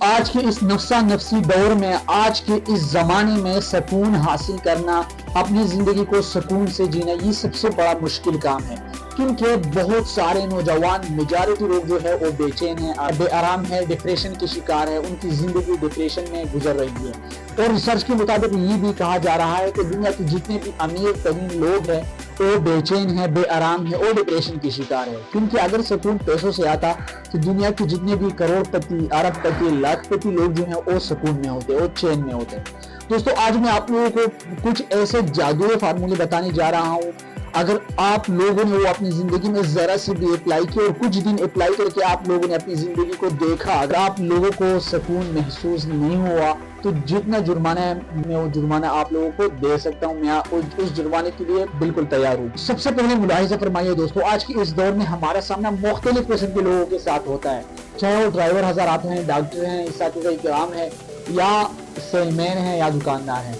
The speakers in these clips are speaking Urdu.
آج کے اس نفسا نفسی دور میں، آج کے اس زمانے میں سکون حاصل کرنا، اپنی زندگی کو سکون سے جینا، یہ سب سے بڑا مشکل کام ہے، کیونکہ بہت سارے نوجوان میجارٹی لوگ جو ہے وہ بے چین ہیں، بے آرام ہے، ڈپریشن کی شکار ہے، ان کی زندگی ڈپریشن میں گزر رہی ہے۔ اور ریسرچ کے مطابق یہ بھی کہا جا رہا ہے کہ دنیا کے جتنے بھی امیر ترین لوگ ہیں وہ بے چین ہے، بے آرام ہے اور ڈپریشن کی شکار ہے، کیونکہ اگر سکون پیسوں سے آتا تو دنیا کے جتنے بھی کروڑ پتی، ارب پتی، لاکھ پتی لوگ جو ہیں وہ سکون میں ہوتے اور چین میں ہوتے۔ دوستو، آج میں آپ لوگوں کو کچھ ایسے جادوئی فارمولے بتانے جا رہا ہوں، اگر آپ لوگوں نے وہ اپنی زندگی میں ذرا سے بھی اپلائی کیا اور کچھ دن اپلائی کر کے آپ لوگوں نے اپنی زندگی کو دیکھا، اگر آپ لوگوں کو سکون محسوس نہیں ہوا تو جتنا جرمانہ ہے میں وہ جرمانہ آپ لوگوں کو دے سکتا ہوں، میں اس جرمانے کے لیے بالکل تیار ہوں۔ سب سے پہلے ملاحظہ فرمائیے دوستو، آج کے اس دور میں ہمارا سامنا مختلف قسم کے لوگوں کے ساتھ ہوتا ہے، چاہے وہ ڈرائیور حضرات ہیں، ڈاکٹر ہیں، اساتذہ کرام ہیں، یا سیل مین ہیں، یا دکاندار ہیں،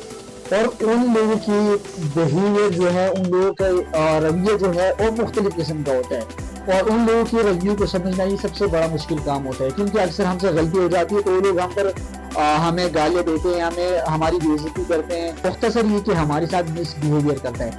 اور ان لوگوں کی بہیویئر جو ہے، ان لوگوں کا رویہ جو ہے وہ مختلف قسم کا ہوتا ہے، اور ان لوگوں کی رویوں کو سمجھنا یہ سب سے بڑا مشکل کام ہوتا ہے، کیونکہ اکثر ہم سے غلطی ہو جاتی ہے تو وہ لوگ ہم پر ہمیں گالیاں دیتے ہیں، ہماری بے عزتی کرتے ہیں، مختصر یہ کہ ہمارے ساتھ مس بیہیویئر کرتا ہے۔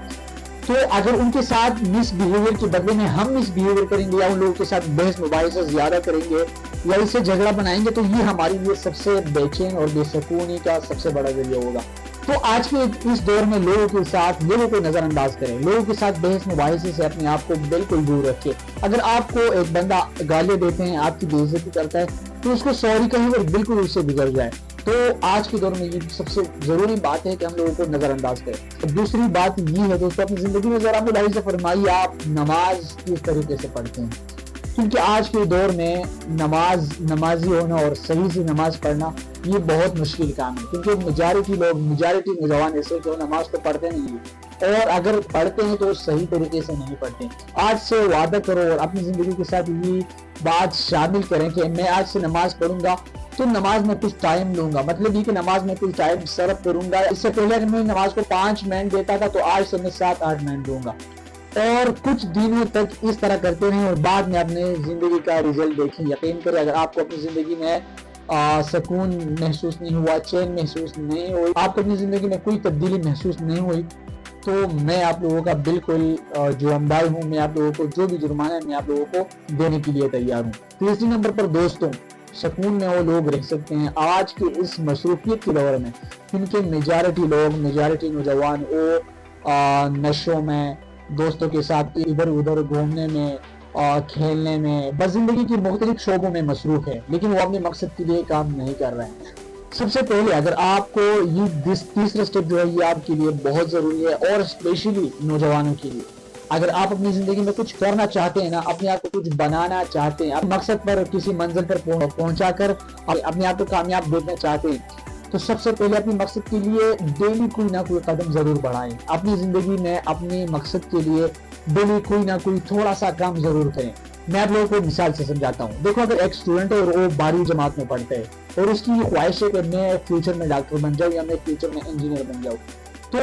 تو اگر ان کے ساتھ مس بیہیویئر کے بدلے میں ہم مس بیہیویئر کریں گے، یا ان لوگوں کے ساتھ بحث مباحثہ زیادہ کریں گے، یا اس سے جھگڑا بنائیں گے، تو یہ ہمارے لیے سب سے بے چین اور بے سکونی کا سب سے بڑا ذریعہ ہوگا۔ تو آج کے اس دور میں لوگوں کو نظر انداز کریں، لوگوں کے ساتھ بحث مباحثے سے اپنے آپ کو بالکل دور رکھیں۔ اگر آپ کو ایک بندہ گالیاں دیتے ہیں، آپ کی بے عزتی کرتا ہے، تو اس کو سوری کہیں اور بالکل اس سے گزر جائے۔ تو آج کے دور میں یہ سب سے ضروری بات ہے کہ ہم لوگوں کو نظر انداز کریں۔ دوسری بات یہ ہے دوستو، اپنی زندگی میں ذرا ملاحظہ فرمائیے آپ نماز کس طریقے سے پڑھتے ہیں، کیونکہ آج کے دور میں نمازی ہونا اور صحیح سے نماز پڑھنا یہ بہت مشکل کام ہے، کیونکہ میجارٹی نوجوان ایسے جو نماز تو پڑھتے نہیں ہیں، اور اگر پڑھتے ہیں تو صحیح طریقے سے نہیں پڑھتے۔ آج سے وعدہ کرو اور اپنی زندگی کے ساتھ یہ بات شامل کریں کہ میں آج سے نماز پڑھوں گا تو نماز میں کچھ ٹائم لوں گا، مطلب یہ کہ نماز میں کچھ ٹائم صرف کروں گا۔ اس سے پہلے اگر میں نماز کو 5 منٹ دیتا تھا تو آج سے میں 7-8 منٹ دوں گا، اور کچھ دنوں تک اس طرح کرتے رہیں اور بعد میں اپنے زندگی کا رزلٹ دیکھیں۔ یقین کریں، اگر آپ کو اپنی زندگی میں سکون محسوس نہیں ہوا، چین محسوس نہیں ہوئی، آپ کو اپنی زندگی میں کوئی تبدیلی محسوس نہیں ہوئی، تو میں آپ لوگوں کا بالکل جرمدار ہوں، میں آپ لوگوں کو جو بھی جرمانہ ہے میں آپ لوگوں کو دینے کے لیے تیار ہوں۔ تیسری نمبر پر دوستوں، سکون میں وہ لوگ رہ سکتے ہیں آج کے اس مصروفیت کے دور میں، کیونکہ میجارٹی نوجوان وہ نشوں میں، دوستوں کے ساتھ ادھر ادھر گھومنے میں، کھیلنے میں، بس زندگی کی مختلف شعبوں میں مصروف ہے، لیکن وہ اپنے مقصد کے لیے کام نہیں کر رہے ہیں۔ سب سے پہلے اگر آپ کو یہ تیسرا سٹیپ جو ہے یہ آپ کے لیے بہت ضروری ہے، اور اسپیشلی نوجوانوں کے لیے، اگر آپ اپنی زندگی میں کچھ کرنا چاہتے ہیں نا، اپنے آپ کو کچھ بنانا چاہتے ہیں، اپنے مقصد پر کسی منزل پر پہنچا کر اپنے آپ کو کامیاب دیکھنا چاہتے ہیں، تو سب سے پہلے اپنے مقصد کے لیے ڈیلی کوئی نہ کوئی قدم ضرور بڑھائیں۔ اپنی زندگی میں اپنے مقصد کے لیے ڈیلی کوئی نہ کوئی تھوڑا سا کام ضرور کریں۔ میں آپ لوگوں کو مثال سے سمجھاتا ہوں۔ دیکھو، اگر ایک اسٹوڈنٹ ہے اور وہ 12ویں جماعت میں پڑھتا ہے اور اس کی یہ خواہش ہے کہ میں فیوچر میں ڈاکٹر بن جاؤں یا میں فیوچر میں انجینئر بن جاؤں، تو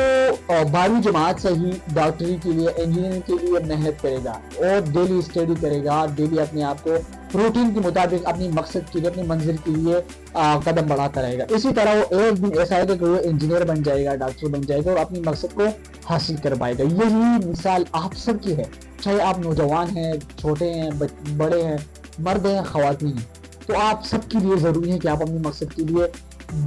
12ویں جماعت سے ہی ڈاکٹری کے لیے، انجینئرنگ کے لیے محنت کرے گا اور ڈیلی اسٹڈی کرے گا، ڈیلی اپنے آپ کو روٹین کے مطابق اپنی مقصد کے لیے، اپنی منزل کے لیے قدم بڑھاتا رہے گا۔ اسی طرح وہ ایک دن ایسا ہے کہ وہ انجینئر بن جائے گا، ڈاکٹر بن جائے گا اور اپنی مقصد کو حاصل کر پائے گا۔ یہی مثال آپ سب کی ہے، چاہے آپ نوجوان ہیں، چھوٹے ہیں، بڑے ہیں، مرد ہیں، خواتین ہیں، تو آپ سب کے لیے ضروری ہے کہ آپ اپنے مقصد کے لیے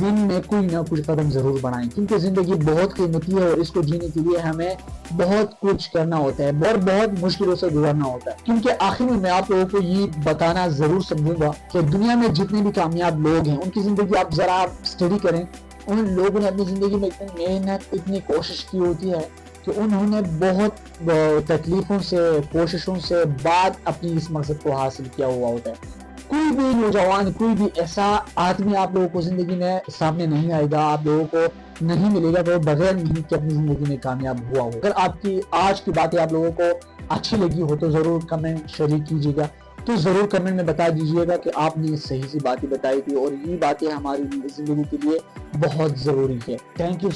دن میں کوئی نہ کچھ قدم ضرور بڑھائیں، کیونکہ زندگی بہت قیمتی ہے اور اس کو جینے کے لیے ہمیں بہت کچھ کرنا ہوتا ہے اور بہت مشکلوں سے گزرنا ہوتا ہے۔ کیونکہ آخر میں آپ لوگوں کو یہ بتانا ضرور سمجھوں گا کہ دنیا میں جتنے بھی کامیاب لوگ ہیں ان کی زندگی آپ ذرا اسٹڈی کریں، ان لوگوں نے اپنی زندگی میں اتنی محنت، اتنی کوشش کی ہوتی ہے کہ انہوں نے بہت تکلیفوں سے، کوششوں سے بعد اپنی اس مقصد کو حاصل کیا ہوا ہوتا ہے۔ کوئی بھی نوجوان، کوئی بھی ایسا آدمی آپ لوگوں کو زندگی میں سامنے نہیں آئے گا، آپ لوگوں کو نہیں ملے گا کہ وہ بغیر نہیں کہ اپنی زندگی میں کامیاب ہوا ہو۔ اگر آپ کی آج کی باتیں آپ لوگوں کو اچھی لگی ہو تو ضرور کمنٹ شریک کیجیے گا، تو ضرور کمنٹ میں بتا دیجیے گا کہ آپ نے صحیح سی باتیں بتائی تھی اور یہ باتیں ہماری زندگی کے لیے بہت ضروری ہے۔ Thank you.